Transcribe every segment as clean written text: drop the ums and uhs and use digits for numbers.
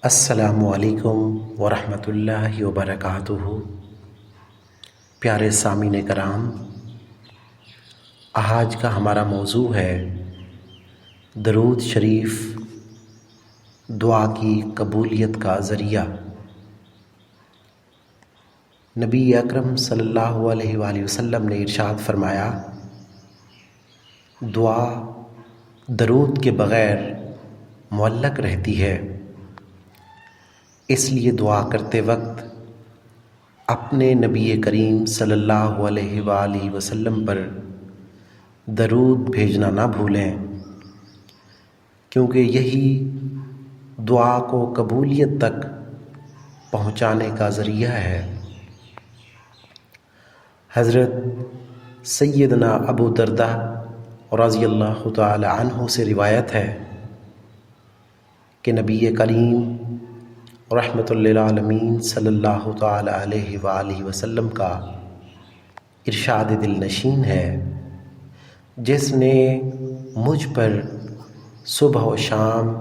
السلام علیکم ورحمۃ اللہ وبرکاتہ۔ پیارے سامعین کرام، آج کا ہمارا موضوع ہے درود شریف دعا کی قبولیت کا ذریعہ۔ نبی اکرم صلی اللہ علیہ وآلہ وسلم نے ارشاد فرمایا، دعا درود کے بغیر معلق رہتی ہے، اس لیے دعا کرتے وقت اپنے نبی کریم صلی اللہ علیہ وآلہ وسلم پر درود بھیجنا نہ بھولیں، کیونکہ یہی دعا کو قبولیت تک پہنچانے کا ذریعہ ہے۔ حضرت سیدنا ابو درداء رضی اللہ تعالی عنہ سے روایت ہے کہ نبی کریم رحمۃ للعالمین صلی اللہ تعالی علیہ وآلہ وسلم کا ارشاد دل نشین ہے، جس نے مجھ پر صبح و شام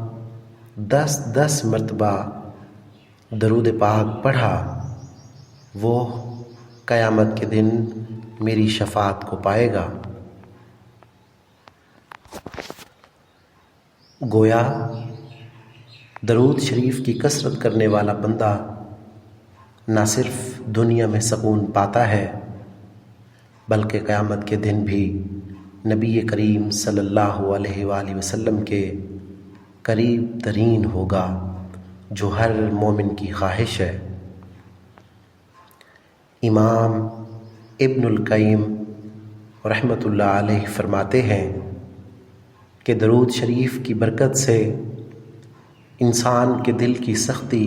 10 مرتبہ درود پاک پڑھا، وہ قیامت کے دن میری شفاعت کو پائے گا۔ گویا درود شریف کی کثرت کرنے والا بندہ نہ صرف دنیا میں سکون پاتا ہے، بلکہ قیامت کے دن بھی نبی کریم صلی اللہ علیہ وآلہ وسلم کے قریب ترین ہوگا، جو ہر مومن کی خواہش ہے۔ امام ابن القیم رحمۃ اللہ علیہ فرماتے ہیں کہ درود شریف کی برکت سے انسان کے دل کی سختی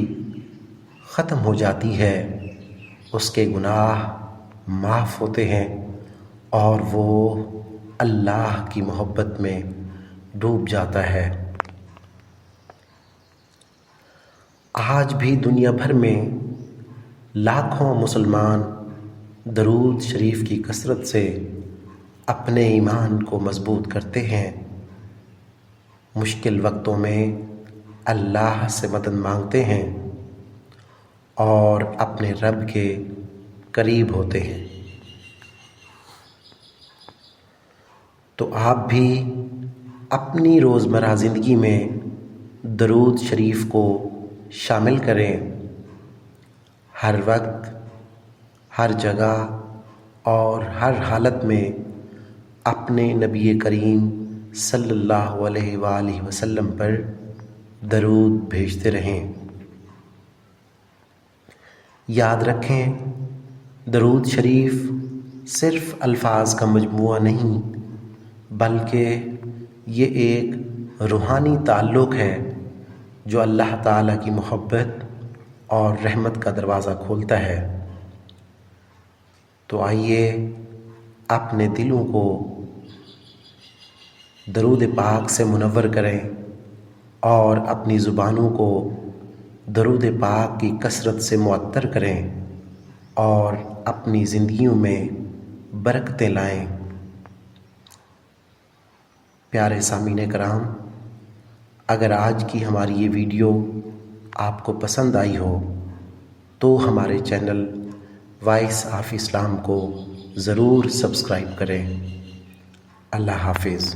ختم ہو جاتی ہے، اس کے گناہ معاف ہوتے ہیں اور وہ اللہ کی محبت میں ڈوب جاتا ہے۔ آج بھی دنیا بھر میں لاکھوں مسلمان درود شریف کی کثرت سے اپنے ایمان کو مضبوط کرتے ہیں، مشکل وقتوں میں اللہ سے مدد مانگتے ہیں اور اپنے رب کے قریب ہوتے ہیں۔ تو آپ بھی اپنی روزمرہ زندگی میں درود شریف کو شامل کریں، ہر وقت، ہر جگہ اور ہر حالت میں اپنے نبی کریم صلی اللہ علیہ وآلہ وسلم پر درود بھیجتے رہیں۔ یاد رکھیں، درود شریف صرف الفاظ کا مجموعہ نہیں، بلکہ یہ ایک روحانی تعلق ہے جو اللہ تعالیٰ کی محبت اور رحمت کا دروازہ کھولتا ہے۔ تو آئیے اپنے دلوں کو درود پاک سے منور کریں اور اپنی زبانوں کو درود پاک کی کثرت سے معطر کریں اور اپنی زندگیوں میں برکتیں لائیں۔ پیارے سامعین کرام، اگر آج کی ہماری یہ ویڈیو آپ کو پسند آئی ہو تو ہمارے چینل وائس آف اسلام کو ضرور سبسکرائب کریں۔ اللہ حافظ۔